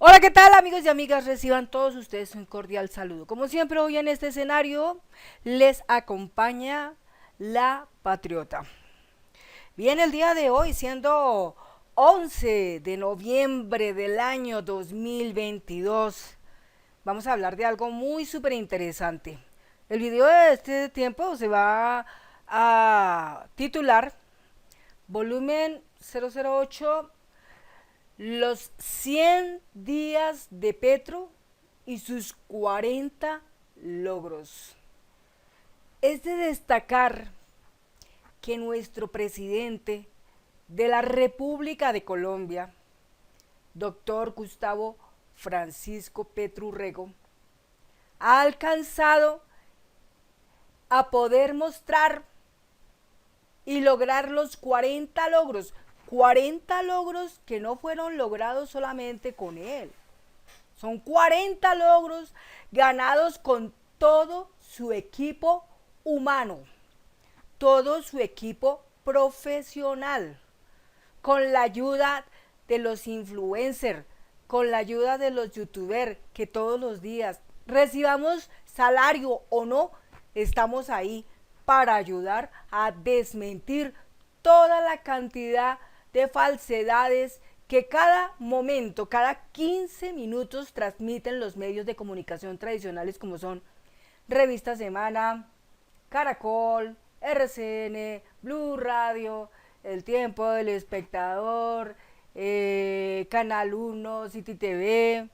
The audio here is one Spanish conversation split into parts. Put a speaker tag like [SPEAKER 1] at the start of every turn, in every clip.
[SPEAKER 1] Hola, ¿qué tal amigos y amigas? Reciban todos ustedes un cordial saludo. Como siempre, hoy en este escenario les acompaña la Patriota. Bien, el día de hoy, siendo 11 de noviembre del año 2022, vamos a hablar de algo muy súper interesante. El video de este tiempo se va a titular Volumen 008, los 100 días de Petro y sus 40 logros. Es de destacar que nuestro presidente de la República de Colombia, doctor Gustavo Francisco Petro Urrego, ha alcanzado a poder mostrar y lograr los 40 logros. 40 logros que no fueron logrados solamente con él. Son 40 logros ganados con todo su equipo humano, todo su equipo profesional, con la ayuda de los influencers, con la ayuda de los youtubers, que todos los días, recibamos salario o no, estamos ahí para ayudar a desmentir toda la cantidad de falsedades que cada momento, cada 15 minutos transmiten los medios de comunicación tradicionales como son Revista Semana, Caracol, RCN, Blue Radio, El Tiempo, El Espectador, Canal 1, City TV,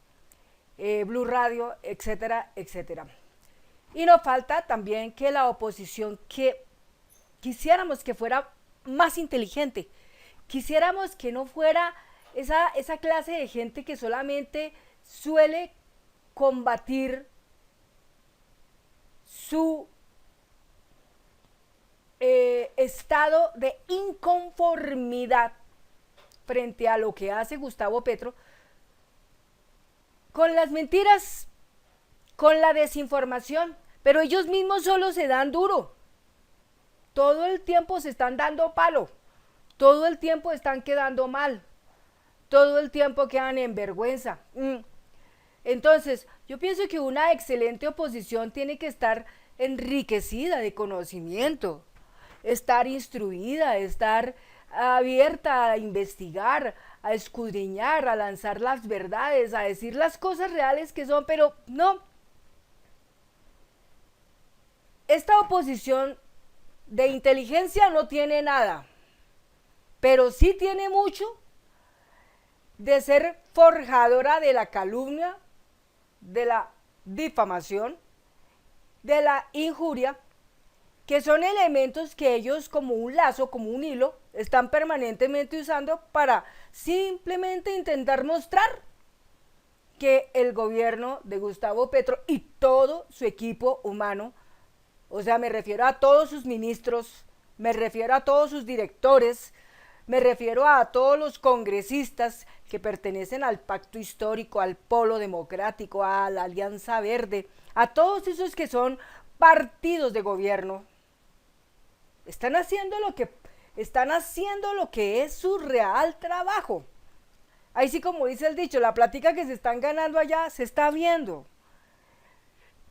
[SPEAKER 1] Blue Radio, etcétera, etcétera. Y nos falta también que la oposición, que quisiéramos que fuera más inteligente, quisiéramos que no fuera esa clase de gente que solamente suele combatir su estado de inconformidad frente a lo que hace Gustavo Petro con las mentiras, con la desinformación, pero ellos mismos solo se dan duro. Todo el tiempo se están dando palo, todo el tiempo están quedando mal, todo el tiempo quedan en vergüenza. Entonces, yo pienso que una excelente oposición tiene que estar enriquecida de conocimiento, estar instruida, estar abierta a investigar, a escudriñar, a lanzar las verdades, a decir las cosas reales que son, pero no. Esta oposición de inteligencia no tiene nada, pero sí tiene mucho de ser forjadora de la calumnia, de la difamación, de la injuria, que son elementos que ellos, como un lazo, como un hilo, están permanentemente usando para simplemente intentar mostrar que el gobierno de Gustavo Petro y todo su equipo humano, o sea, me refiero a todos sus ministros, me refiero a todos sus directores, me refiero a todos los congresistas que pertenecen al pacto histórico, al polo democrático, a la Alianza Verde, a todos esos que son partidos de gobierno. Están haciendo lo que es su real trabajo. Ahí sí, como dice el dicho, la plática que se están ganando allá se está viendo.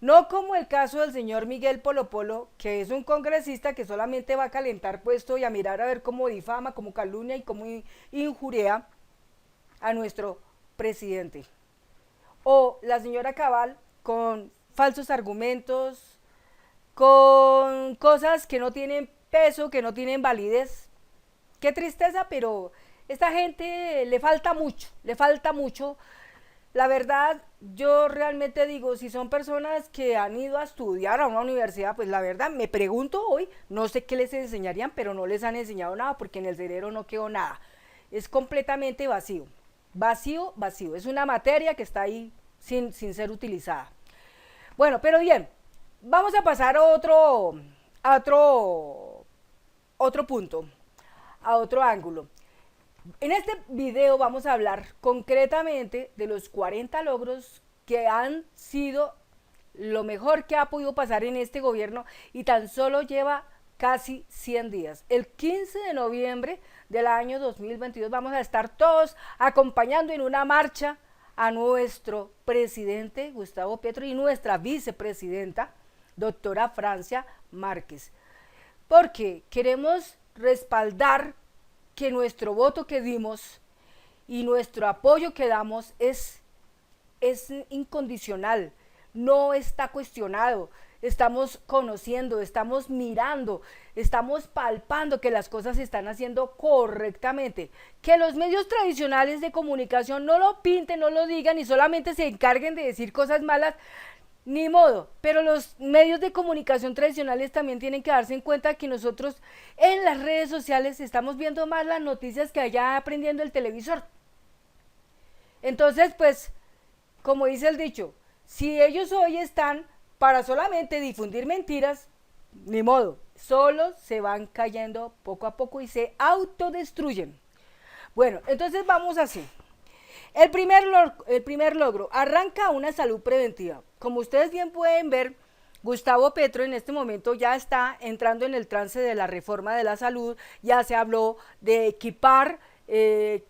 [SPEAKER 1] No como el caso del señor Miguel Polo Polo, que es un congresista que solamente va a calentar puesto y a mirar a ver cómo difama, cómo calumnia y cómo injuria a nuestro presidente. O la señora Cabal con falsos argumentos, con cosas que no tienen peso, que no tienen validez. Qué tristeza, pero esta gente le falta mucho, le falta mucho. La verdad, yo realmente digo, si son personas que han ido a estudiar a una universidad, pues la verdad, me pregunto hoy, no sé qué les enseñarían, pero no les han enseñado nada porque en el cerebro no quedó nada. Es completamente vacío, vacío, vacío. Es una materia que está ahí sin ser utilizada. Bueno, pero bien, vamos a pasar a otro punto, a otro ángulo. En este video vamos a hablar concretamente de los 40 logros que han sido lo mejor que ha podido pasar en este gobierno y tan solo lleva casi 100 días. El 15 de noviembre del año 2022 vamos a estar todos acompañando en una marcha a nuestro presidente Gustavo Petro y nuestra vicepresidenta, doctora Francia Márquez, porque queremos respaldar que nuestro voto que dimos y nuestro apoyo que damos es incondicional, no está cuestionado. Estamos conociendo, estamos mirando, estamos palpando que las cosas se están haciendo correctamente. Que los medios tradicionales de comunicación no lo pinten, no lo digan y solamente se encarguen de decir cosas malas, ni modo. Pero los medios de comunicación tradicionales también tienen que darse en cuenta que nosotros en las redes sociales estamos viendo más las noticias que allá aprendiendo el televisor. Entonces, pues, como dice el dicho, si ellos hoy están para solamente difundir mentiras, ni modo, solo se van cayendo poco a poco y se autodestruyen. Bueno, entonces vamos así. El primer logro, arranca una salud preventiva. Como ustedes bien pueden ver, Gustavo Petro en este momento ya está entrando en el trance de la reforma de la salud, ya se habló de equipar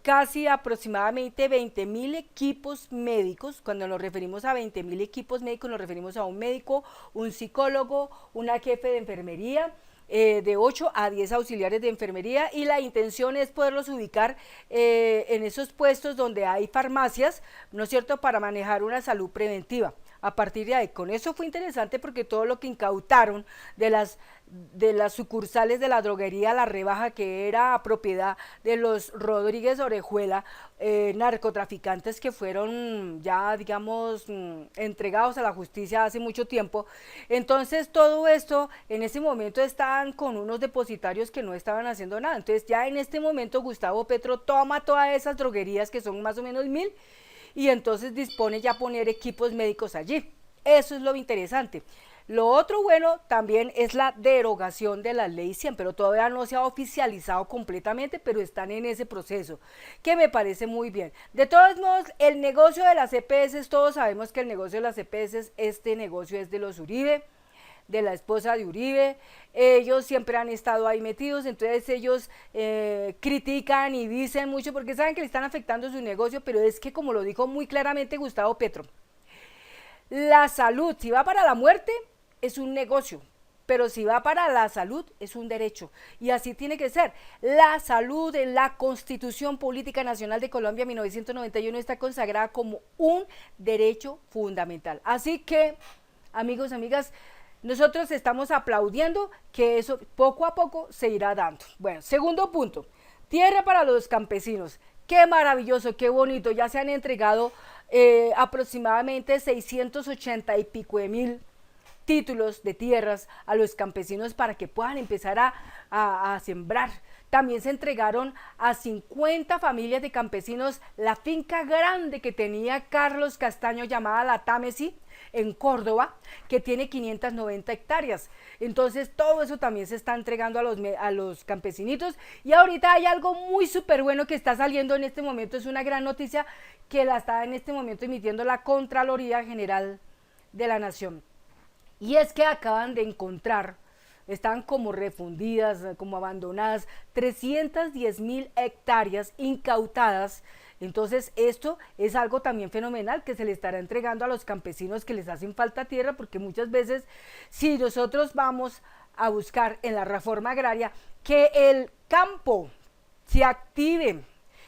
[SPEAKER 1] casi aproximadamente 20.000 equipos médicos. Cuando nos referimos a 20.000 equipos médicos nos referimos a un médico, un psicólogo, una jefe de enfermería, de 8 a 10 auxiliares de enfermería, y la intención es poderlos ubicar en esos puestos donde hay farmacias, ¿no es cierto?, para manejar una salud preventiva. A partir de ahí, con eso fue interesante porque todo lo que incautaron de las sucursales de la droguería La Rebaja, que era propiedad de los Rodríguez Orejuela, narcotraficantes que fueron ya, digamos, entregados a la justicia hace mucho tiempo. Entonces todo esto en ese momento estaban con unos depositarios que no estaban haciendo nada. Entonces ya en este momento Gustavo Petro toma todas esas droguerías, que son más o menos 1.000, y entonces dispone ya poner equipos médicos allí. Eso es lo interesante. Lo otro bueno también es la derogación de la ley 100, pero todavía no se ha oficializado completamente, pero están en ese proceso, que me parece muy bien. De todos modos, el negocio de las EPS, todos sabemos que el negocio de las EPS, este negocio es de los Uribe, de la esposa de Uribe. Ellos siempre han estado ahí metidos, entonces ellos critican y dicen mucho porque saben que le están afectando su negocio, pero es que, como lo dijo muy claramente Gustavo Petro, la salud, si va para la muerte, es un negocio, pero si va para la salud, es un derecho, y así tiene que ser. La salud en la Constitución Política Nacional de Colombia 1991 está consagrada como un derecho fundamental. Así que, amigos, amigas, nosotros estamos aplaudiendo que eso poco a poco se irá dando. Bueno, segundo punto, tierra para los campesinos. Qué maravilloso, qué bonito. Ya se han entregado aproximadamente 680 y pico de mil títulos de tierras a los campesinos para que puedan empezar a sembrar. También se entregaron a 50 familias de campesinos la finca grande que tenía Carlos Castaño, llamada La Támesi, en Córdoba, que tiene 590 hectáreas. Entonces todo eso también se está entregando a los campesinitos. Y ahorita hay algo muy súper bueno que está saliendo en este momento, es una gran noticia que la está en este momento emitiendo la Contraloría General de la Nación. Y es que acaban de encontrar, están como refundidas, como abandonadas, 310.000 hectáreas incautadas. Entonces esto es algo también fenomenal que se le estará entregando a los campesinos que les hacen falta tierra, porque muchas veces, si nosotros vamos a buscar en la reforma agraria que el campo se active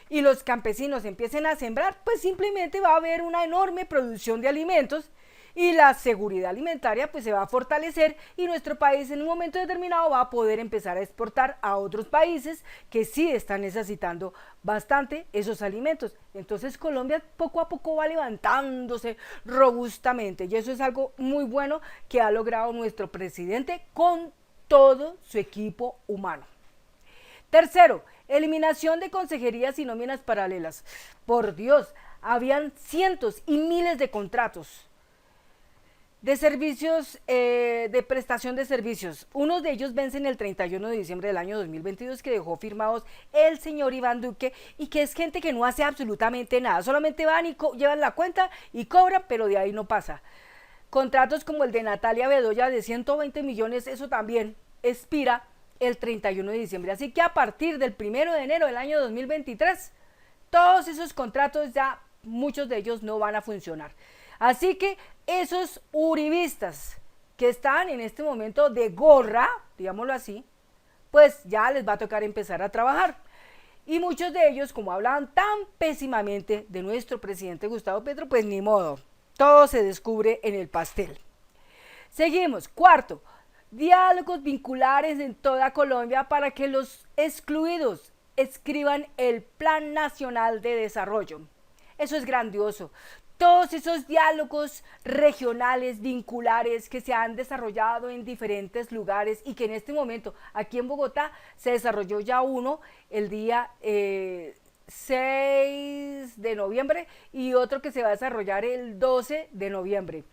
[SPEAKER 1] y los campesinos empiecen a sembrar, pues simplemente va a haber una enorme producción de alimentos y la seguridad alimentaria pues se va a fortalecer, y nuestro país en un momento determinado va a poder empezar a exportar a otros países que sí están necesitando bastante esos alimentos. Entonces Colombia poco a poco va levantándose robustamente, y eso es algo muy bueno que ha logrado nuestro presidente con todo su equipo humano. Tercero, eliminación de consejerías y nóminas paralelas. Por Dios, habían cientos y miles de contratos de servicios, de prestación de servicios. Unos de ellos vencen el 31 de diciembre del año 2022, que dejó firmados el señor Iván Duque, y que es gente que no hace absolutamente nada, solamente van y llevan la cuenta y cobran, pero de ahí no pasa. Contratos como el de Natalia Bedoya de 120 millones, eso también expira el 31 de diciembre. Así que a partir del 1 de enero del año 2023, todos esos contratos ya muchos de ellos no van a funcionar. Así que esos uribistas que están en este momento de gorra, digámoslo así, pues ya les va a tocar empezar a trabajar. Y muchos de ellos, como hablaban tan pésimamente de nuestro presidente Gustavo Petro, pues ni modo, todo se descubre en el pastel. Seguimos. Cuarto, diálogos vinculares en toda Colombia para que los excluidos escriban el Plan Nacional de Desarrollo. Eso es grandioso. Todos esos diálogos regionales, vinculares, que se han desarrollado en diferentes lugares y que en este momento aquí en Bogotá se desarrolló ya uno el día 6 de noviembre y otro que se va a desarrollar el 12 de noviembre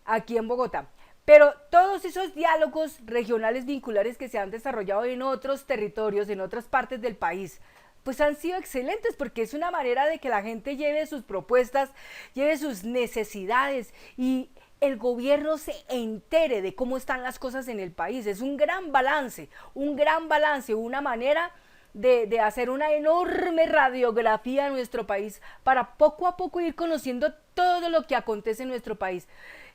[SPEAKER 1] aquí en Bogotá. Pero todos esos diálogos regionales vinculares que se han desarrollado en otros territorios, en otras partes del país, pues han sido excelentes porque es una manera de que la gente lleve sus propuestas, lleve sus necesidades y el gobierno se entere de cómo están las cosas en el país. Es un gran balance, una manera de hacer una enorme radiografía de nuestro país para poco a poco ir conociendo todo lo que acontece en nuestro país.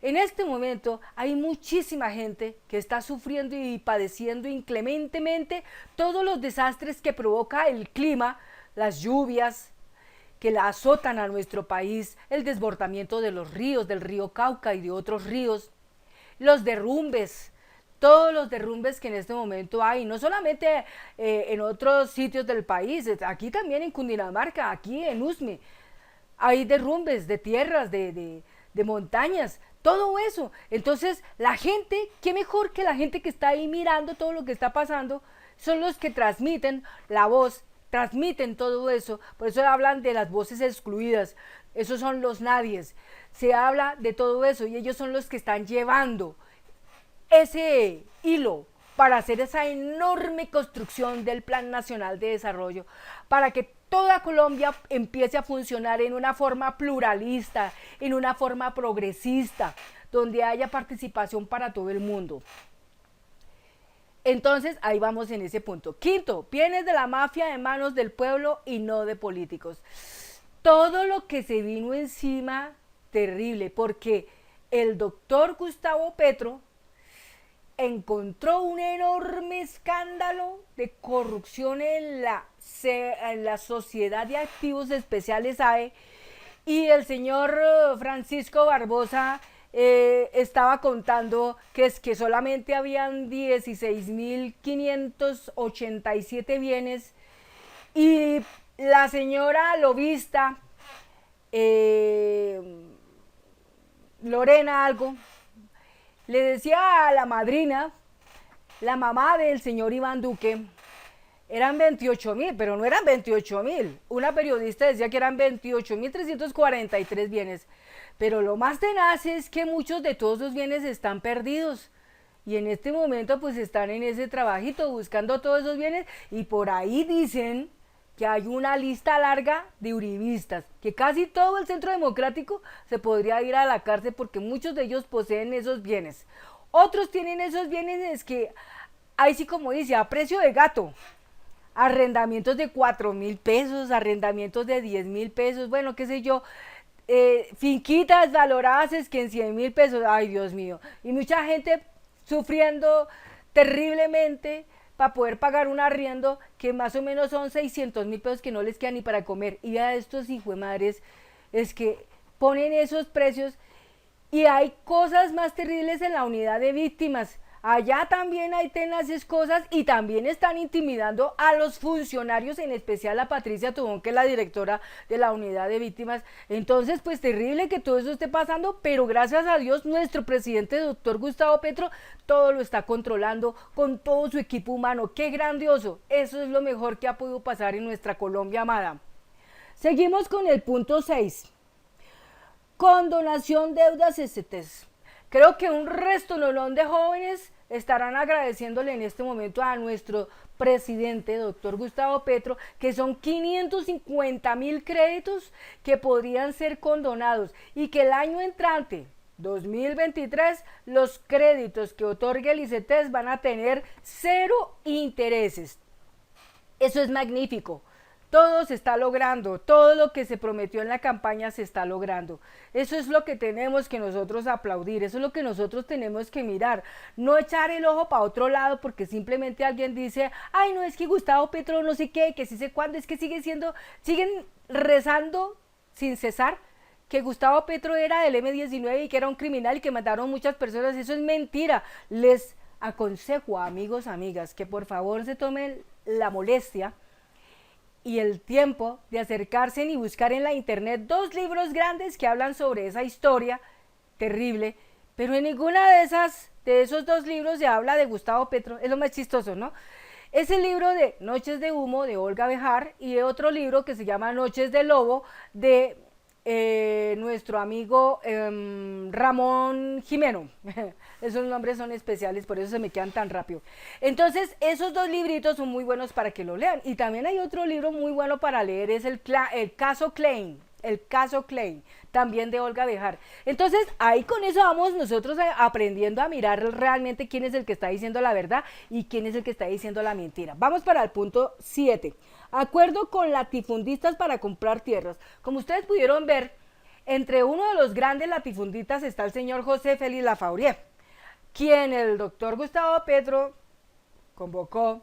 [SPEAKER 1] En este momento hay muchísima gente que está sufriendo y padeciendo inclementemente todos los desastres que provoca el clima, las lluvias que la azotan a nuestro país, el desbordamiento de los ríos, del río Cauca y de otros ríos, los derrumbes, todos los derrumbes que en este momento hay, no solamente en otros sitios del país, aquí también en Cundinamarca, aquí en Usme, hay derrumbes de tierras, de montañas, todo eso. Entonces la gente, qué mejor que la gente que está ahí mirando todo lo que está pasando, son los que transmiten la voz, transmiten todo eso. Por eso hablan de las voces excluidas, esos son los nadies, se habla de todo eso y ellos son los que están llevando ese hilo para hacer esa enorme construcción del Plan Nacional de Desarrollo, para que toda Colombia empiece a funcionar en una forma pluralista, en una forma progresista, donde haya participación para todo el mundo. Entonces, ahí vamos en ese punto. Quinto, bienes de la mafia en manos del pueblo y no de políticos. Todo lo que se vino encima, terrible, porque el doctor Gustavo Petro encontró un enorme escándalo de corrupción en la Sociedad de Activos Especiales AE y el señor Francisco Barbosa estaba contando que es que solamente habían 16.587 bienes y la señora lobista Lorena algo le decía a la madrina, la mamá del señor Iván Duque, eran 28.000, pero no eran 28.000. Una periodista decía que eran 28.343 bienes. Pero lo más tenaz es que muchos de todos esos bienes están perdidos. Y en este momento pues están en ese trabajito buscando todos esos bienes y por ahí dicen que hay una lista larga de uribistas, que casi todo el Centro Democrático se podría ir a la cárcel porque muchos de ellos poseen esos bienes. Otros tienen esos bienes es que, ahí sí como dice, a precio de gato, arrendamientos de 4.000 pesos, arrendamientos de 10.000 pesos, bueno, qué sé yo, finquitas valoradas es que en 100.000 pesos, ay Dios mío, y mucha gente sufriendo terriblemente para poder pagar un arriendo que más o menos son 600.000 pesos que no les queda ni para comer. Y a estos hijos de madres es que ponen esos precios y hay cosas más terribles en la unidad de víctimas. Allá también hay tenaces cosas y también están intimidando a los funcionarios, en especial a Patricia Tobón, que es la directora de la unidad de víctimas. Entonces, pues terrible que todo eso esté pasando, pero gracias a Dios nuestro presidente, doctor Gustavo Petro, todo lo está controlando con todo su equipo humano. ¡Qué grandioso! Eso es lo mejor que ha podido pasar en nuestra Colombia amada. Seguimos con el punto 6. Condonación deudas STs. Creo que un resto de jóvenes estarán agradeciéndole en este momento a nuestro presidente, doctor Gustavo Petro, que son 550.000 créditos que podrían ser condonados y que el año entrante, 2023, los créditos que otorgue el ICETEX van a tener 0 intereses. Eso es magnífico. Todo se está logrando, todo lo que se prometió en la campaña se está logrando. Eso es lo que tenemos que nosotros aplaudir, eso es lo que nosotros tenemos que mirar. No echar el ojo para otro lado porque simplemente alguien dice, ay no, es que Gustavo Petro no sé qué, que sí sé cuándo, es que siguen rezando sin cesar que Gustavo Petro era del M-19 y que era un criminal y que mataron muchas personas. Eso es mentira. Les aconsejo, amigos, amigas, que por favor se tomen la molestia y el tiempo de acercarse y buscar en la internet 2 libros grandes que hablan sobre esa historia terrible, pero en ninguna de esos 2 libros se habla de Gustavo Petro. Es lo más chistoso, ¿no? Es el libro de Noches de Humo de Olga Bejar y otro libro que se llama Noches de Lobo de nuestro amigo Ramón Jimeno. Esos nombres son especiales, por eso se me quedan tan rápido. Entonces, esos 2 libritos son muy buenos para que lo lean. Y también hay otro libro muy bueno para leer, es el caso Klein. El caso Klein, también de Olga Bejar. Entonces, ahí con eso vamos nosotros aprendiendo a mirar realmente quién es el que está diciendo la verdad y quién es el que está diciendo la mentira. Vamos para el punto 7. Acuerdo con latifundistas para comprar tierras. Como ustedes pudieron ver, entre uno de los grandes latifundistas está el señor José Félix Lafaurier, quien el doctor Gustavo Petro convocó,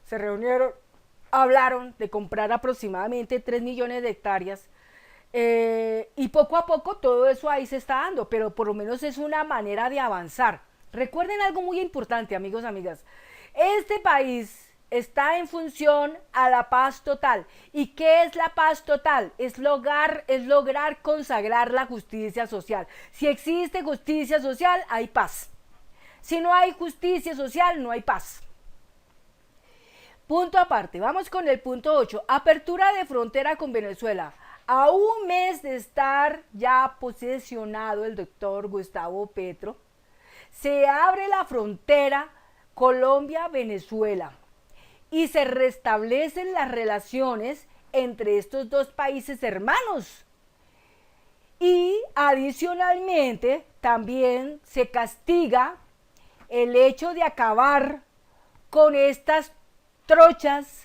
[SPEAKER 1] se reunieron, hablaron de comprar aproximadamente 3 millones de hectáreas. Y poco a poco todo eso ahí se está dando, pero por lo menos es una manera de avanzar. Recuerden algo muy importante, amigos, amigas. Este país está en función a la paz total. ¿Y qué es la paz total? Es lograr consagrar la justicia social. Si existe justicia social, hay paz. Si no hay justicia social, no hay paz. Punto aparte, vamos con el punto 8. Apertura de frontera con Venezuela. A un mes de estar ya posesionado el doctor Gustavo Petro, se abre la frontera Colombia-Venezuela y se restablecen las relaciones entre estos 2 países hermanos. Y adicionalmente también se castiga el hecho de acabar con estas trochas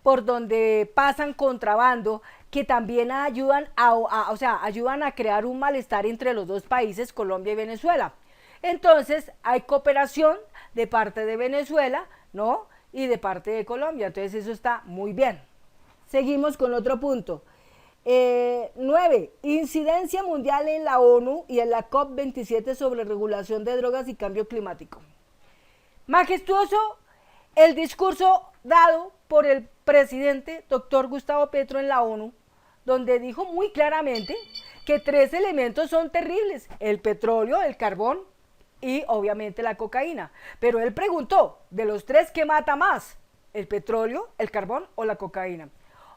[SPEAKER 1] por donde pasan contrabando, que también ayudan ayudan a crear un malestar entre los 2 países, Colombia y Venezuela. Entonces hay cooperación de parte de Venezuela, ¿no? Y de parte de Colombia, entonces eso está muy bien. Seguimos con otro punto. 9. Incidencia mundial en la ONU y en la COP27 sobre regulación de drogas y cambio climático. Majestuoso el discurso dado por el presidente doctor Gustavo Petro en la ONU, donde dijo muy claramente que 3 elementos son terribles: el petróleo, el carbón y obviamente la cocaína. Pero él preguntó, de los 3, ¿qué mata más? ¿El petróleo, el carbón o la cocaína?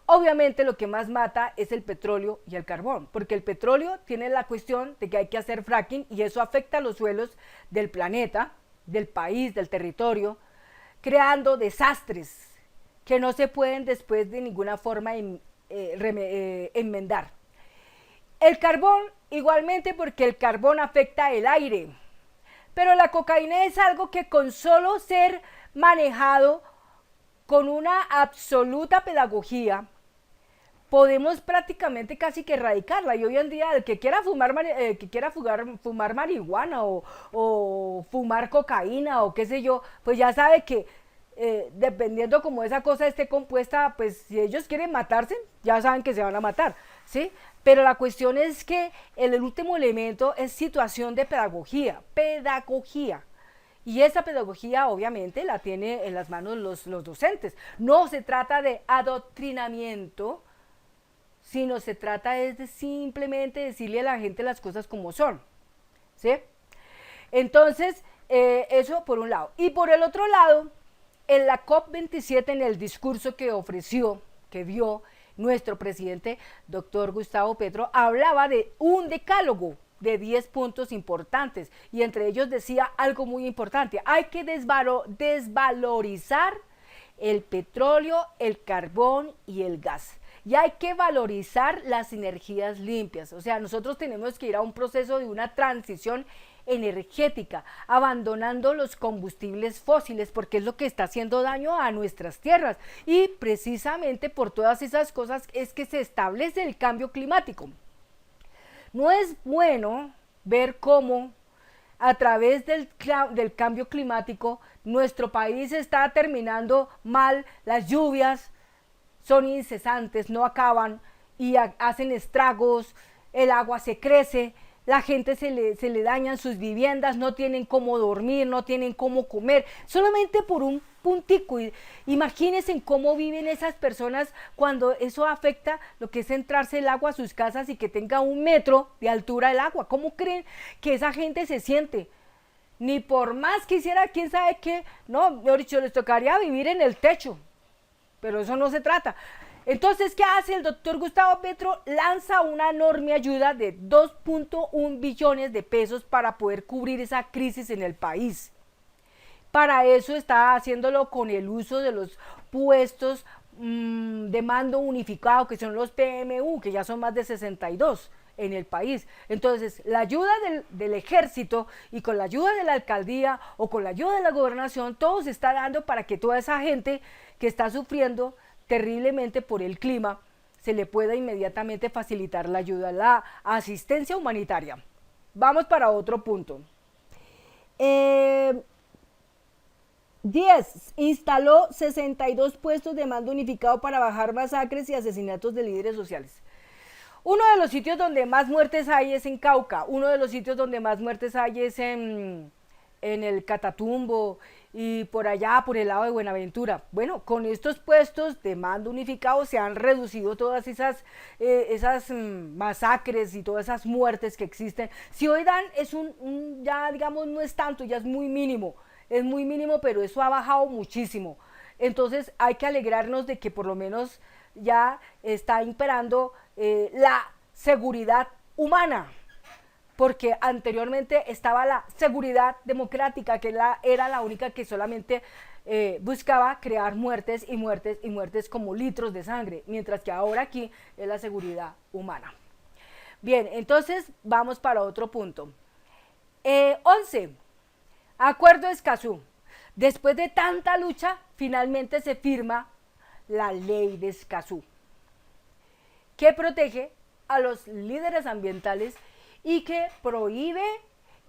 [SPEAKER 1] Obviamente lo que más mata es el petróleo y el carbón, porque el petróleo tiene la cuestión de que hay que hacer fracking y eso afecta a los suelos del planeta, del país, del territorio, creando desastres que no se pueden después de ninguna forma enmendar. El carbón igualmente, porque el carbón afecta el aire, pero la cocaína es algo que con solo ser manejado con una absoluta pedagogía podemos prácticamente casi que erradicarla. Y hoy en día el que quiera fumar marihuana o fumar cocaína o qué sé yo, pues ya sabe que dependiendo como esa cosa esté compuesta, pues si ellos quieren matarse, ya saben que se van a matar, ¿sí? Pero la cuestión es que el último elemento es situación de pedagogía. Y esa pedagogía obviamente la tiene en las manos los docentes. No se trata de adoctrinamiento, sino se trata de simplemente decirle a la gente las cosas como son, ¿sí? Entonces, eso por un lado. Y por el otro lado, en la COP27, en el discurso que dio nuestro presidente, doctor Gustavo Petro, hablaba de un decálogo de 10 puntos importantes, y entre ellos decía algo muy importante: hay que desvalorizar el petróleo, el carbón y el gas. Y hay que valorizar las energías limpias. O sea, nosotros tenemos que ir a un proceso de una transición energética, abandonando los combustibles fósiles, porque es lo que está haciendo daño a nuestras tierras. Y precisamente por todas esas cosas es que se establece el cambio climático. No es bueno ver cómo a través del cambio climático nuestro país está terminando mal, las lluvias son incesantes, no acaban y hacen estragos, el agua se crece, la gente se le dañan sus viviendas, no tienen cómo dormir, no tienen cómo comer, solamente por un puntico. Imagínense en cómo viven esas personas cuando eso afecta lo que es entrarse el agua a sus casas y que tenga 1 metro de altura el agua. ¿Cómo creen que esa gente se siente? Ni por más que hiciera quién sabe qué, no, mejor dicho, les tocaría vivir en el techo, pero eso no se trata. Entonces, ¿qué hace el doctor Gustavo Petro? Lanza una enorme ayuda de 2.1 billones de pesos para poder cubrir esa crisis en el país. Para eso está haciéndolo con el uso de los puestos de mando unificado, que son los PMU, que ya son más de 62 en el país. Entonces, la ayuda del ejército y con la ayuda de la alcaldía o con la ayuda de la gobernación, todo se está dando para que toda esa gente que está sufriendo terriblemente por el clima, se le pueda inmediatamente facilitar la ayuda, la asistencia humanitaria. Vamos para otro punto. 10. Instaló 62 puestos de mando unificado para bajar masacres y asesinatos de líderes sociales. Uno de los sitios donde más muertes hay es en Cauca, uno de los sitios donde más muertes hay es en el Catatumbo y por allá, por el lado de Buenaventura. Bueno, con estos puestos de mando unificado se han reducido todas esas masacres y todas esas muertes que existen. Si hoy dan, es ya digamos no es tanto, ya es muy mínimo, pero eso ha bajado muchísimo. Entonces hay que alegrarnos de que por lo menos ya está imperando la seguridad humana, porque anteriormente estaba la seguridad democrática, que era la única que solamente buscaba crear muertes y muertes y muertes como litros de sangre, mientras que ahora aquí es la seguridad humana. Bien, entonces vamos para otro punto. 11. Acuerdo de Escazú. Después de tanta lucha, finalmente se firma la ley de Escazú, que protege a los líderes ambientales y que prohíbe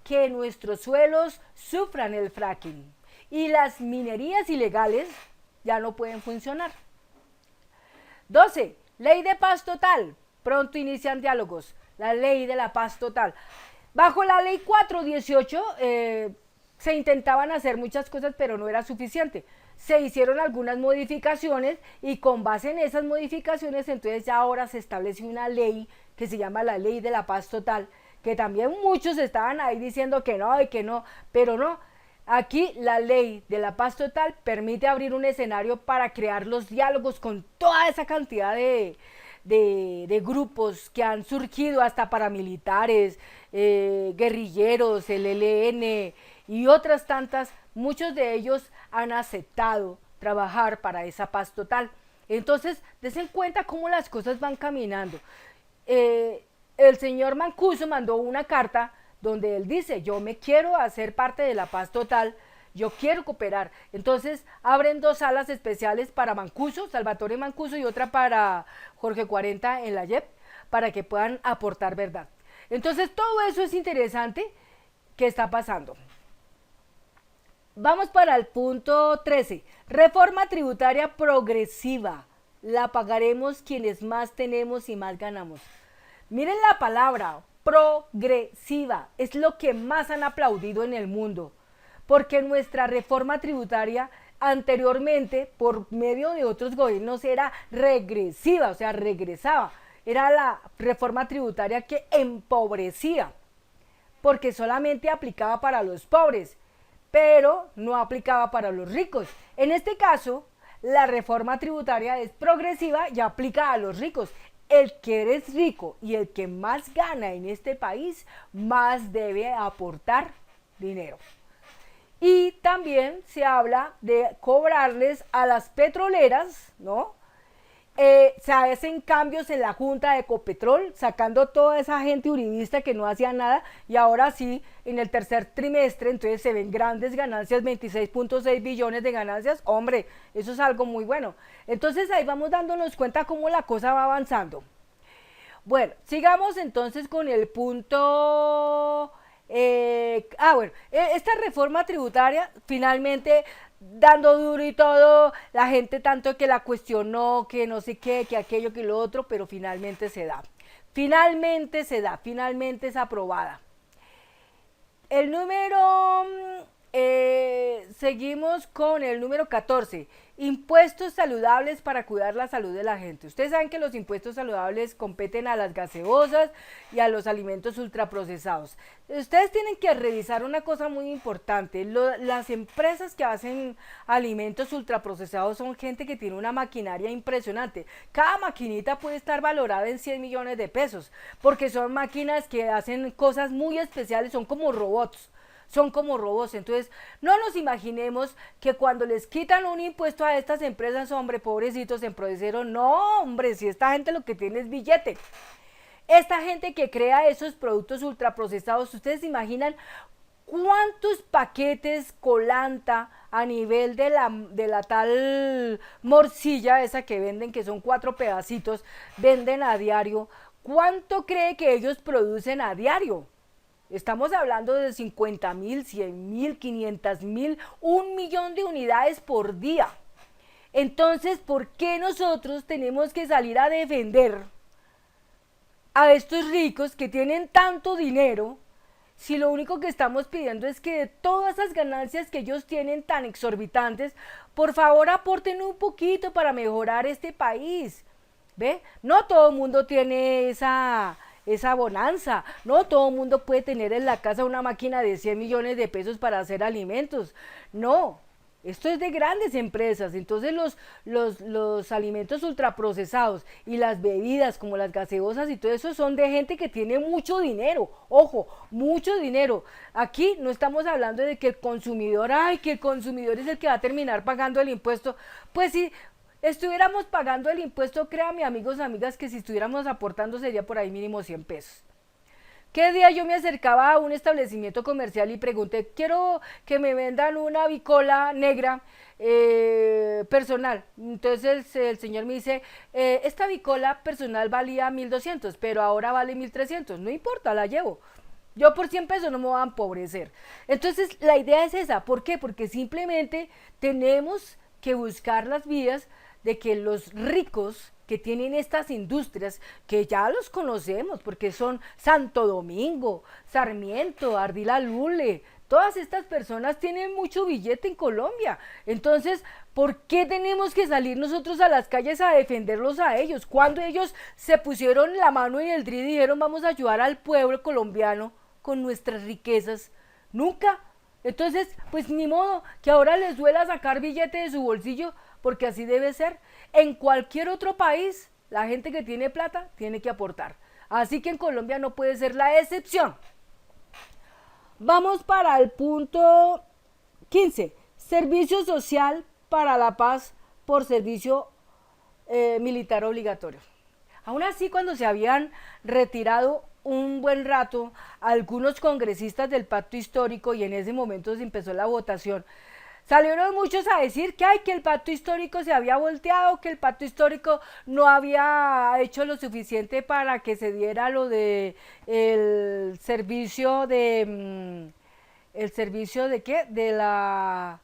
[SPEAKER 1] que nuestros suelos sufran el fracking y las minerías ilegales ya no pueden funcionar. 12. Ley de paz total. Pronto inician diálogos. La ley de la paz total. Bajo la ley 418 se intentaban hacer muchas cosas, pero no era suficiente. Se hicieron algunas modificaciones y con base en esas modificaciones entonces ya ahora se establece una ley que se llama la ley de la paz total, que también muchos estaban ahí diciendo que no y que no, pero no. Aquí la ley de la paz total permite abrir un escenario para crear los diálogos con toda esa cantidad de grupos que han surgido, hasta paramilitares, guerrilleros, el ELN y otras tantas. Muchos de ellos han aceptado trabajar para esa paz total. Entonces, dense cuenta cómo las cosas van caminando. El señor Mancuso mandó una carta donde él dice: yo me quiero hacer parte de la paz total, yo quiero cooperar. Entonces abren 2 salas especiales para Mancuso, Salvatore Mancuso, y otra para Jorge 40 en la JEP, para que puedan aportar verdad. Entonces todo eso es interesante que está pasando. Vamos para el punto 13. Reforma tributaria progresiva. La pagaremos quienes más tenemos y más ganamos. Miren la palabra, progresiva. Es lo que más han aplaudido en el mundo. Porque nuestra reforma tributaria anteriormente, por medio de otros gobiernos, era regresiva, o sea, regresaba. Era la reforma tributaria que empobrecía, porque solamente aplicaba para los pobres, pero no aplicaba para los ricos. En este caso, la reforma tributaria es progresiva y aplica a los ricos. El que es rico y el que más gana en este país, más debe aportar dinero. Y también se habla de cobrarles a las petroleras, ¿no? se hacen cambios en la Junta de Ecopetrol, sacando toda esa gente uribista que no hacía nada, y ahora sí, en el tercer trimestre, entonces se ven grandes ganancias, 26.6 billones de ganancias. Hombre, eso es algo muy bueno. Entonces ahí vamos dándonos cuenta cómo la cosa va avanzando. Bueno, sigamos entonces con el punto. Esta reforma tributaria finalmente dando duro y todo, la gente tanto que la cuestionó, que no sé qué, que aquello, que lo otro, pero finalmente se da. Finalmente se da, finalmente es aprobada. El número, seguimos con el número 14, impuestos saludables para cuidar la salud de la gente. Ustedes saben que los impuestos saludables competen a las gaseosas y a los alimentos ultraprocesados. Ustedes tienen que revisar una cosa muy importante. Las empresas que hacen alimentos ultraprocesados son gente que tiene una maquinaria impresionante. Cada maquinita puede estar valorada en 100 millones de pesos, porque son máquinas que hacen cosas muy especiales, son como robots. Son como robots. Entonces no nos imaginemos que cuando les quitan un impuesto a estas empresas, hombre, pobrecitos, empresarios, no, hombre, si esta gente lo que tiene es billete. Esta gente que crea esos productos ultraprocesados, ustedes se imaginan cuántos paquetes colanta a nivel de la tal morcilla esa que venden, que son 4 pedacitos, venden a diario. ¿Cuánto cree que ellos producen a diario? Estamos hablando de 50.000, 100.000, 500.000, 1.000.000 de unidades por día. Entonces, ¿por qué nosotros tenemos que salir a defender a estos ricos que tienen tanto dinero, si lo único que estamos pidiendo es que de todas esas ganancias que ellos tienen tan exorbitantes, por favor aporten un poquito para mejorar este país? ¿Ve? No todo el mundo tiene esa bonanza, no todo el mundo puede tener en la casa una máquina de 100 millones de pesos para hacer alimentos, no, esto es de grandes empresas. Entonces los alimentos ultraprocesados y las bebidas como las gaseosas y todo eso son de gente que tiene mucho dinero, ojo, mucho dinero. Aquí no estamos hablando de que el consumidor, que el consumidor es el que va a terminar pagando el impuesto. Pues sí, estuviéramos pagando el impuesto, créanme amigos, amigas, que si estuviéramos aportando sería por ahí mínimo 100 pesos. ¿Qué día yo me acercaba a un establecimiento comercial y pregunté, quiero que me vendan una bicola negra personal? Entonces el señor me dice, esta bicola personal valía 1.200, pero ahora vale 1.300, no importa, la llevo. Yo por 100 pesos no me voy a empobrecer. Entonces la idea es esa, ¿por qué? Porque simplemente tenemos que buscar las vías de que los ricos que tienen estas industrias, que ya los conocemos porque son Santo Domingo, Sarmiento, Ardila Lule, todas estas personas tienen mucho billete en Colombia. Entonces, ¿por qué tenemos que salir nosotros a las calles a defenderlos a ellos? Cuando ellos se pusieron la mano en el drío y dijeron vamos a ayudar al pueblo colombiano con nuestras riquezas, nunca. Entonces, pues ni modo que ahora les duela sacar billete de su bolsillo, porque así debe ser. En cualquier otro país, la gente que tiene plata tiene que aportar. Así que en Colombia no puede ser la excepción. Vamos para el punto 15. Servicio social para la paz por servicio militar obligatorio. Aún así, cuando se habían retirado un buen rato algunos congresistas del pacto histórico y en ese momento se empezó la votación, salieron muchos a decir que el pacto histórico se había volteado, que el pacto histórico no había hecho lo suficiente para que se diera lo de el servicio de el servicio de qué, de la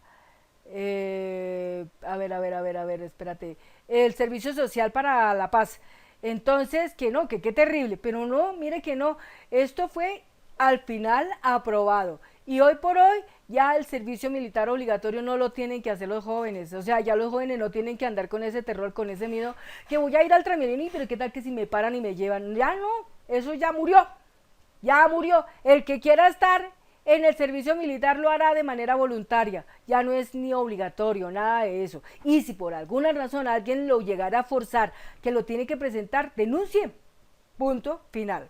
[SPEAKER 1] espérate, el servicio social para la paz. Entonces, que no, que qué terrible, pero no, mire que no, esto fue al final aprobado. Y hoy por hoy ya el servicio militar obligatorio no lo tienen que hacer los jóvenes, o sea, ya los jóvenes no tienen que andar con ese terror, con ese miedo, que voy a ir al Transmilenio, pero qué tal que si me paran y me llevan, ya no, eso ya murió, el que quiera estar en el servicio militar lo hará de manera voluntaria, ya no es ni obligatorio, nada de eso. Y si por alguna razón alguien lo llegara a forzar, que lo tiene que presentar, denuncie, punto final.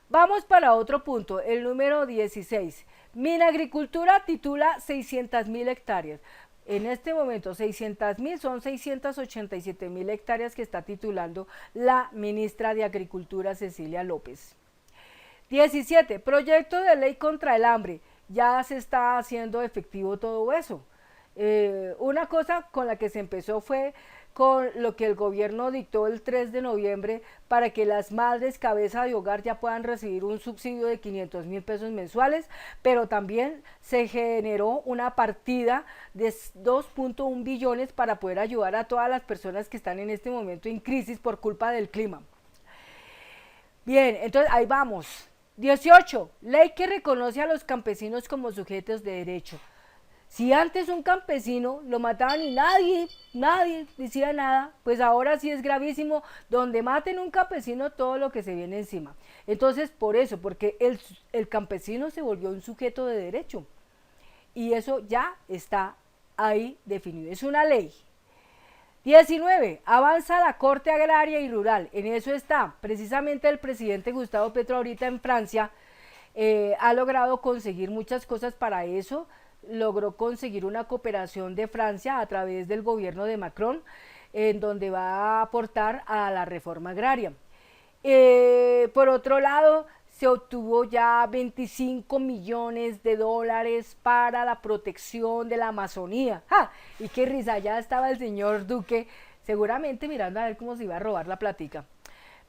[SPEAKER 1] Vamos para otro punto, el número 16. Minagricultura titula 600.000 hectáreas. en este momento 600.000, son 687.000 hectáreas que está titulando la ministra de Agricultura Cecilia López. 17. Proyecto de ley contra el hambre. Ya se está haciendo efectivo todo eso. Una cosa con la que se empezó fue con lo que el gobierno dictó el 3 de noviembre para que las madres cabeza de hogar ya puedan recibir un subsidio de 500.000 pesos mensuales, pero también se generó una partida de 2.1 billones para poder ayudar a todas las personas que están en este momento en crisis por culpa del clima. Bien, entonces ahí vamos. 18. Ley que reconoce a los campesinos como sujetos de derecho. Si antes un campesino lo mataban y nadie decía nada, pues ahora sí es gravísimo, donde maten un campesino todo lo que se viene encima. Entonces, por eso, porque el campesino se volvió un sujeto de derecho y eso ya está ahí definido, es una ley. 19. Avanza la Corte Agraria y Rural, en eso está, precisamente el presidente Gustavo Petro ahorita en Francia ha logrado conseguir muchas cosas para eso. Logró conseguir una cooperación de Francia a través del gobierno de Macron, en donde va a aportar a la reforma agraria. Por otro lado, se obtuvo ya 25 millones de dólares para la protección de la Amazonía. ¡Ja! Y qué risa, ya estaba el señor Duque seguramente mirando a ver cómo se iba a robar la platica.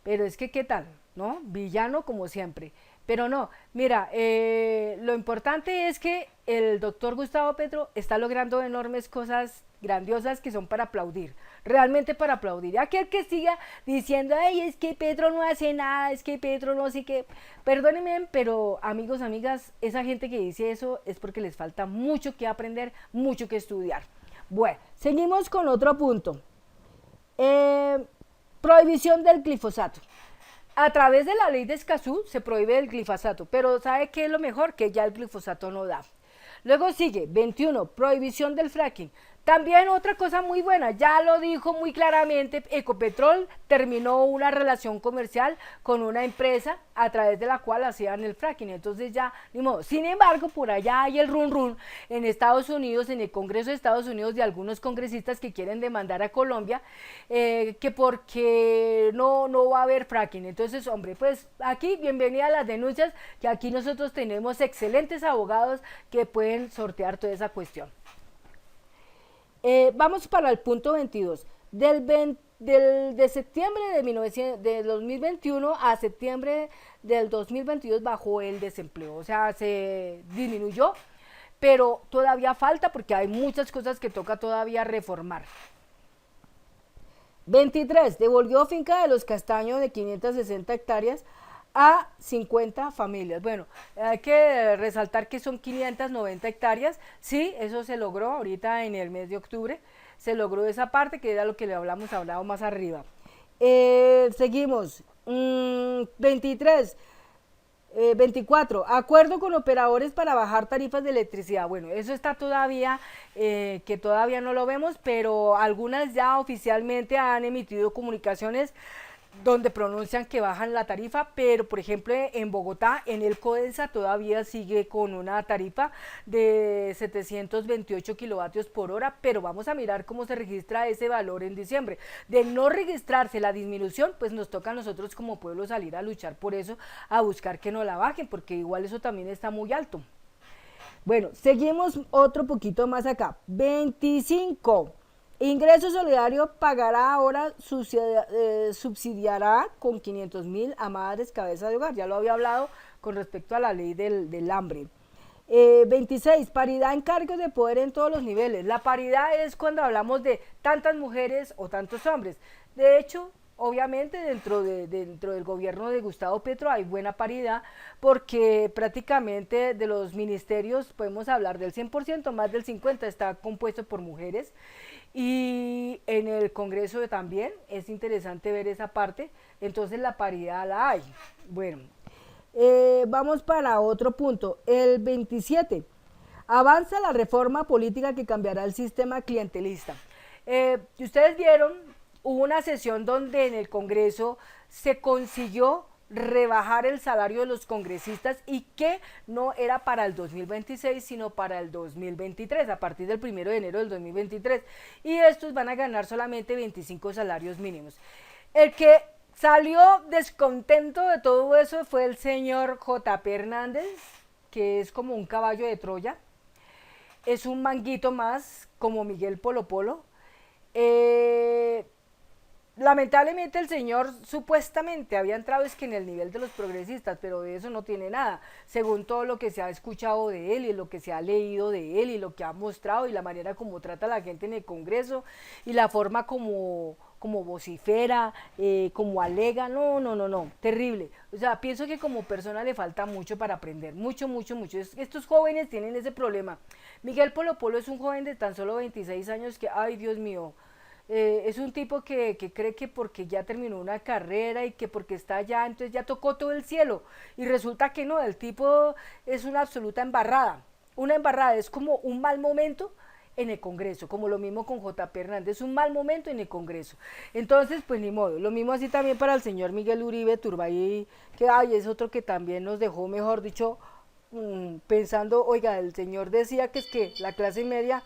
[SPEAKER 1] Pero es que, ¿qué tal? ¿No? Villano como siempre. Pero no, mira, lo importante es que el doctor Gustavo Petro está logrando enormes cosas grandiosas que son para aplaudir, realmente para aplaudir. Aquel que siga diciendo, ay, es que Petro no hace nada, es que Petro no sé qué, perdónenme, pero amigos, amigas, esa gente que dice eso es porque les falta mucho que aprender, mucho que estudiar. Bueno, seguimos con otro punto. Prohibición del glifosato. A través de la ley de Escazú se prohíbe el glifosato, pero ¿sabe qué es lo mejor? Que ya el glifosato no da. Luego sigue, 21, prohibición del fracking. También otra cosa muy buena, ya lo dijo muy claramente, Ecopetrol terminó una relación comercial con una empresa a través de la cual hacían el fracking, entonces ya, ni modo. Sin embargo, por allá hay el run en Estados Unidos, en el Congreso de Estados Unidos, de algunos congresistas que quieren demandar a Colombia, que porque no va a haber fracking. Entonces, hombre, pues aquí, bienvenida a las denuncias, que aquí nosotros tenemos excelentes abogados que pueden sortear toda esa cuestión. Vamos para el punto 22. De septiembre de 2021 a septiembre del 2022 bajó el desempleo, o sea, se disminuyó, pero todavía falta porque hay muchas cosas que toca todavía reformar. 23. Devolvió finca de los Castaños de 560 hectáreas a 50 familias. Bueno, hay que resaltar que son 590 hectáreas, sí, eso se logró ahorita en el mes de octubre, se logró esa parte que era lo que le hablado más arriba. Seguimos, 24, acuerdo con operadores para bajar tarifas de electricidad. Bueno, eso está todavía, que todavía no lo vemos, pero algunas ya oficialmente han emitido comunicaciones donde pronuncian que bajan la tarifa, pero por ejemplo en Bogotá, en el Codensa todavía sigue con una tarifa de 728 kilovatios por hora, pero vamos a mirar cómo se registra ese valor en diciembre. De no registrarse la disminución, pues nos toca a nosotros como pueblo salir a luchar por eso, a buscar que no la bajen, porque igual eso también está muy alto. Bueno, seguimos otro poquito más acá. 25. Ingreso Solidario pagará ahora, subsidiará con 500.000 a madres cabeza de hogar. Ya lo había hablado con respecto a la ley del hambre. 26. Paridad en cargos de poder en todos los niveles. La paridad es cuando hablamos de tantas mujeres o tantos hombres. De hecho, obviamente dentro del gobierno de Gustavo Petro hay buena paridad, porque prácticamente de los ministerios podemos hablar del 100%, más del 50% está compuesto por mujeres. Y en el Congreso también es interesante ver esa parte, entonces la paridad la hay. Bueno, vamos para otro punto, el 27. Avanza la reforma política que cambiará el sistema clientelista. Ustedes vieron, hubo una sesión donde en el Congreso se consiguió rebajar el salario de los congresistas y que no era para el 2026, sino para el 2023, a partir del 1 de enero del 2023. Y estos van a ganar solamente 25 salarios mínimos. El que salió descontento de todo eso fue el señor J.P. Hernández, que es como un caballo de Troya. Es un manguito más, como Miguel Polo Polo. Lamentablemente el señor supuestamente había entrado es que en el nivel de los progresistas, pero de eso no tiene nada, según todo lo que se ha escuchado de él y lo que se ha leído de él y lo que ha mostrado y la manera como trata a la gente en el Congreso y la forma como vocifera, como alega, no, terrible. O sea, pienso que como persona le falta mucho para aprender, mucho. Estos jóvenes tienen ese problema. Miguel Polo Polo es un joven de tan solo 26 años que, ay Dios mío, es un tipo que cree que porque ya terminó una carrera y que porque está allá, entonces ya tocó todo el cielo. Y resulta que no, el tipo es una absoluta embarrada. Una embarrada, es como un mal momento en el Congreso, como lo mismo con J.P. Hernández, un mal momento en el Congreso. Entonces, pues ni modo, lo mismo así también para el señor Miguel Uribe Turbay, que ay, es otro que también nos dejó, mejor dicho, pensando, oiga, el señor decía que es que la clase media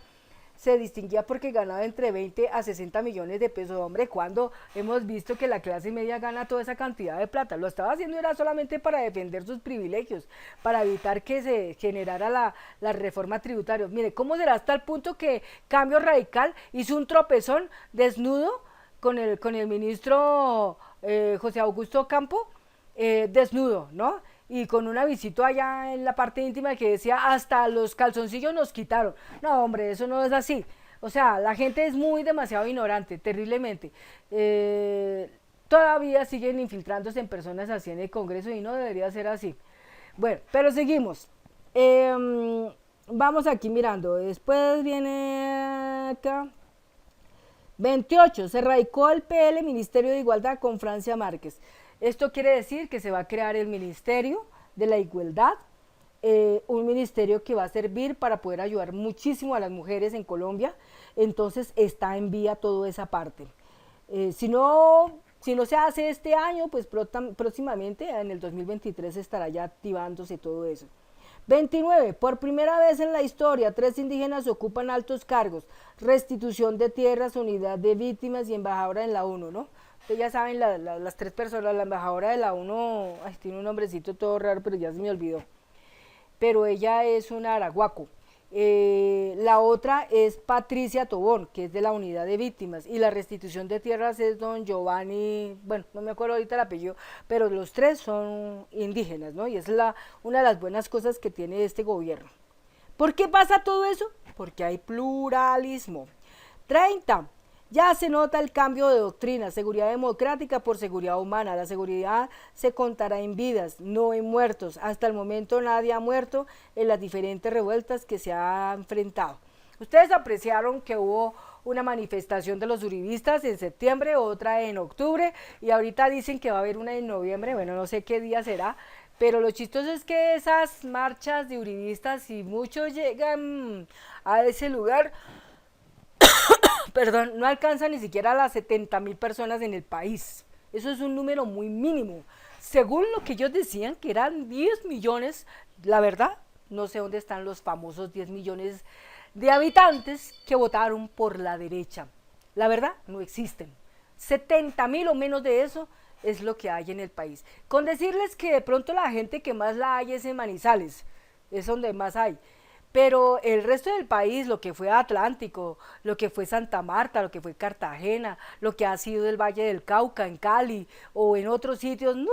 [SPEAKER 1] se distinguía porque ganaba entre 20 a 60 millones de pesos. Hombre, cuando hemos visto que la clase media gana toda esa cantidad de plata, lo estaba haciendo era solamente para defender sus privilegios, para evitar que se generara la reforma tributaria. Mire, ¿cómo será hasta el punto que Cambio Radical hizo un tropezón desnudo con el ministro José Augusto Campo, desnudo, ¿no? Y con un avisito allá en la parte íntima que decía hasta los calzoncillos nos quitaron. No, hombre, eso no es así. O sea, la gente es muy demasiado ignorante, terriblemente. Todavía siguen infiltrándose en personas así en el Congreso y no debería ser así. Bueno, pero seguimos. Vamos aquí mirando. Después viene acá. 28. Se radicó el PL Ministerio de Igualdad con Francia Márquez. Esto quiere decir que se va a crear el Ministerio de la Igualdad, un ministerio que va a servir para poder ayudar muchísimo a las mujeres en Colombia. Entonces está en vía toda esa parte. Si no se hace este año, pues próximamente en el 2023 estará ya activándose todo eso. 29. Por primera vez en la historia, 3 indígenas ocupan altos cargos. Restitución de tierras, unidad de víctimas y embajadora en la ONU, ¿no? Ustedes ya saben, las 3 personas, la embajadora de la ONU, ay, tiene un nombrecito todo raro, pero ya se me olvidó. Pero ella es una arahuaco. La otra es Patricia Tobón, que es de la unidad de víctimas, y la restitución de tierras es don Giovanni, bueno, no me acuerdo ahorita el apellido, pero los 3 son indígenas, ¿no? Y es una de las buenas cosas que tiene este gobierno. ¿Por qué pasa todo eso? Porque hay pluralismo. 30. Ya se nota el cambio de doctrina, seguridad democrática por seguridad humana. La seguridad se contará en vidas, no en muertos. Hasta el momento nadie ha muerto en las diferentes revueltas que se han enfrentado. Ustedes apreciaron que hubo una manifestación de los uribistas en septiembre, otra en octubre, y ahorita dicen que va a haber una en noviembre, bueno, no sé qué día será, pero lo chistoso es que esas marchas de uribistas, si muchos llegan a ese lugar, perdón, no alcanza ni siquiera las 70.000 personas en el país. Eso es un número muy mínimo. Según lo que ellos decían, que eran 10 millones, la verdad, no sé dónde están los famosos 10 millones de habitantes que votaron por la derecha. La verdad, no existen. 70.000 o menos de eso es lo que hay en el país. Con decirles que de pronto la gente que más la hay es en Manizales, es donde más hay. Pero el resto del país, lo que fue Atlántico, lo que fue Santa Marta, lo que fue Cartagena, lo que ha sido el Valle del Cauca, en Cali o en otros sitios, no,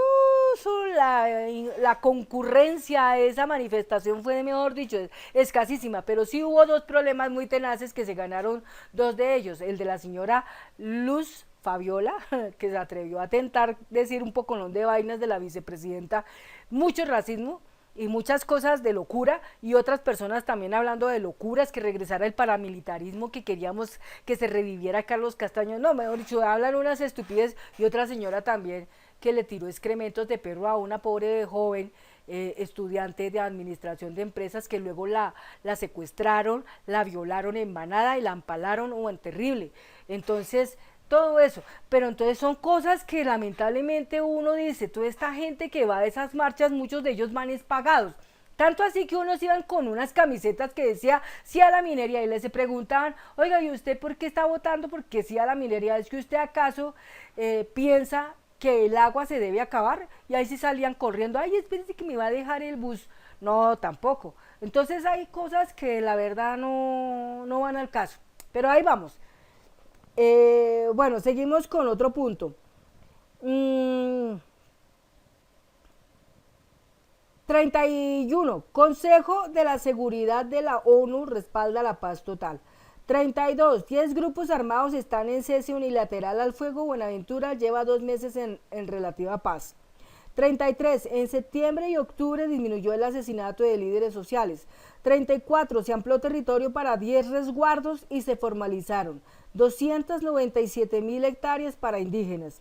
[SPEAKER 1] la concurrencia a esa manifestación fue, mejor dicho, escasísima, pero sí hubo 2 problemas muy tenaces que se ganaron 2 de ellos, el de la señora Luz Fabiola, que se atrevió a tentar decir un poco de vainas de la vicepresidenta, mucho racismo, y muchas cosas de locura, y otras personas también hablando de locuras, que regresara el paramilitarismo, que queríamos que se reviviera Carlos Castaño, no, mejor dicho, hablan unas estupidez, y otra señora también que le tiró excrementos de perro a una pobre joven estudiante de administración de empresas, que luego la secuestraron, la violaron en manada y la empalaron, terrible. Entonces, todo eso, pero entonces son cosas que lamentablemente uno dice, toda esta gente que va a esas marchas, muchos de ellos van es pagados, tanto así que unos iban con unas camisetas que decía sí a la minería y les preguntaban, oiga, ¿y usted por qué está votando? Porque sí a la minería, ¿es que usted acaso piensa que el agua se debe acabar? Y ahí sí salían corriendo, ay, espérense que me va a dejar el bus. No, tampoco. Entonces hay cosas que la verdad no van al caso, pero ahí vamos. Bueno, seguimos con otro punto. 31. Consejo de la Seguridad de la ONU respalda la paz total. 32. 10 grupos armados están en cese unilateral al fuego. Buenaventura lleva 2 meses en relativa paz. 33. En septiembre y octubre disminuyó el asesinato de líderes sociales. 34. Se amplió territorio para 10 resguardos y se formalizaron 297.000 hectáreas para indígenas.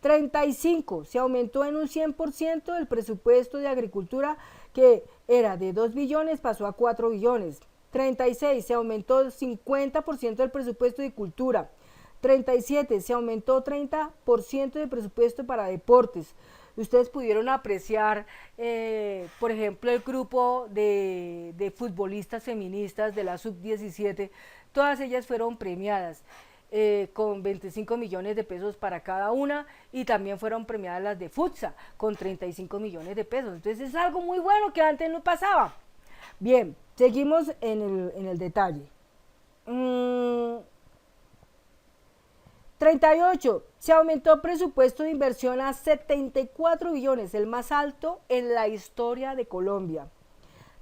[SPEAKER 1] 35. Se aumentó en un 100% el presupuesto de agricultura, que era de 2 billones, pasó a 4 billones. 36. Se aumentó el 50% del presupuesto de cultura. 37. Se aumentó 30% del presupuesto para deportes. Ustedes pudieron apreciar, por ejemplo, el grupo de futbolistas feministas de la sub-17, todas ellas fueron premiadas con 25 millones de pesos para cada una, y también fueron premiadas las de futsal con 35 millones de pesos. Entonces es algo muy bueno que antes no pasaba. Bien, seguimos en el detalle. 38. Se aumentó presupuesto de inversión a 74 billones, el más alto en la historia de Colombia.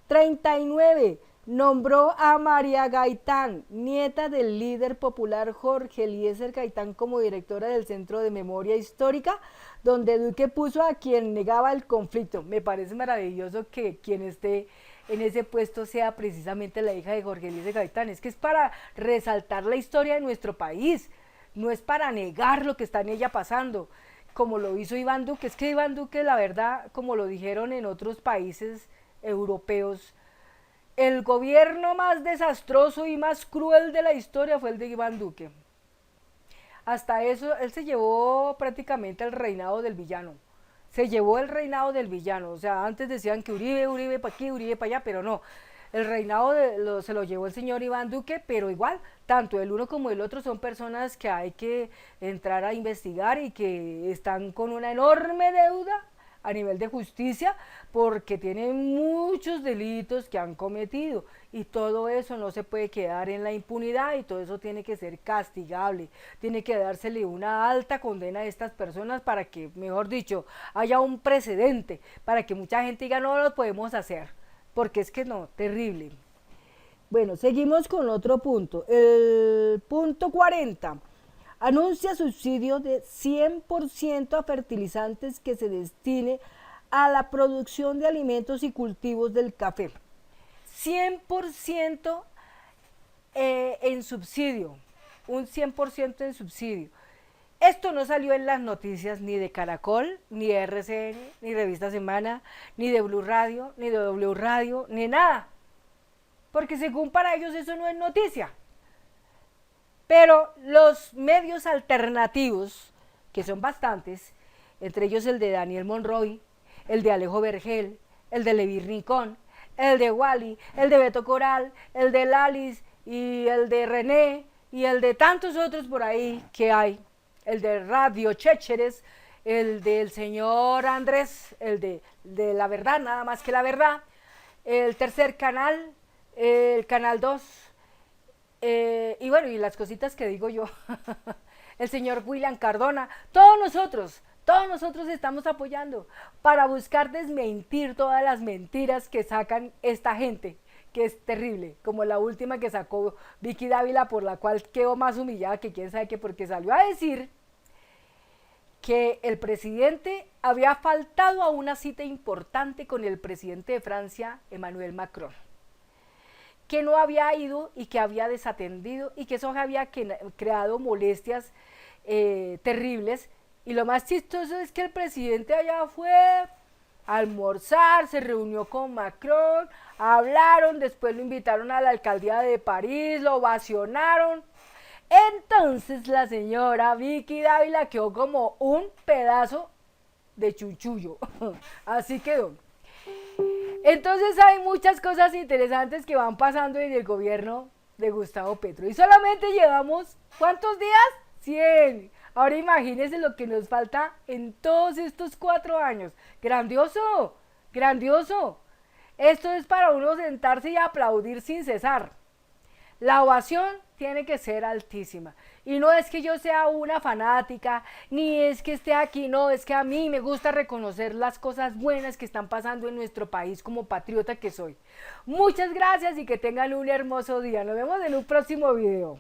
[SPEAKER 1] 39. Nombró a María Gaitán, nieta del líder popular Jorge Eliezer Gaitán, como directora del Centro de Memoria Histórica, donde Duque puso a quien negaba el conflicto. Me parece maravilloso que quien esté en ese puesto sea precisamente la hija de Jorge Eliezer Gaitán. Es que es para resaltar la historia de nuestro país, no es para negar lo que está en ella pasando, como lo hizo Iván Duque. Es que Iván Duque, la verdad, como lo dijeron en otros países europeos, el gobierno más desastroso y más cruel de la historia fue el de Iván Duque. Hasta eso, él se llevó prácticamente el reinado del villano. Se llevó el reinado del villano. O sea, antes decían que Uribe, Uribe para aquí, Uribe para allá, pero no. El reinado se lo llevó el señor Iván Duque, pero igual, tanto el uno como el otro son personas que hay que entrar a investigar y que están con una enorme deuda a nivel de justicia, porque tienen muchos delitos que han cometido, y todo eso no se puede quedar en la impunidad, y todo eso tiene que ser castigable, tiene que dársele una alta condena a estas personas para que, mejor dicho, haya un precedente, para que mucha gente diga no lo podemos hacer, porque es que no, terrible. Bueno, seguimos con otro punto, el punto 40. Anuncia subsidio de 100% a fertilizantes que se destine a la producción de alimentos y cultivos del café. 100% en subsidio, un 100% en subsidio. Esto no salió en las noticias ni de Caracol, ni de RCN, ni Revista Semana, ni de Blue Radio, ni de W Radio, ni nada. Porque según para ellos eso no es noticia. Pero los medios alternativos, que son bastantes, entre ellos el de Daniel Monroy, el de Alejo Vergel, el de Levi Rincón, el de Wally, el de Beto Coral, el de Lalis y el de René y el de tantos otros por ahí que hay, el de Radio Chécheres, el del señor Andrés, el de La Verdad, nada más que La Verdad, el tercer canal, el canal 2, y bueno, y las cositas que digo yo, el señor William Cardona, todos nosotros estamos apoyando para buscar desmentir todas las mentiras que sacan esta gente, que es terrible, como la última que sacó Vicky Dávila, por la cual quedó más humillada que quién sabe qué, porque salió a decir que el presidente había faltado a una cita importante con el presidente de Francia, Emmanuel Macron, que no había ido y que había desatendido y que eso había creado molestias terribles. Y lo más chistoso es que el presidente allá fue a almorzar, se reunió con Macron, hablaron, después lo invitaron a la alcaldía de París, lo ovacionaron. Entonces la señora Vicky Dávila quedó como un pedazo de chuchullo. Así quedó. Entonces hay muchas cosas interesantes que van pasando en el gobierno de Gustavo Petro. Y solamente llevamos, ¿cuántos días? 100. Ahora imagínense lo que nos falta en todos estos 4 años. Grandioso, grandioso. Esto es para uno sentarse y aplaudir sin cesar. La ovación tiene que ser altísima. Y no es que yo sea una fanática, ni es que esté aquí, no, es que a mí me gusta reconocer las cosas buenas que están pasando en nuestro país como patriota que soy. Muchas gracias y que tengan un hermoso día. Nos vemos en un próximo video.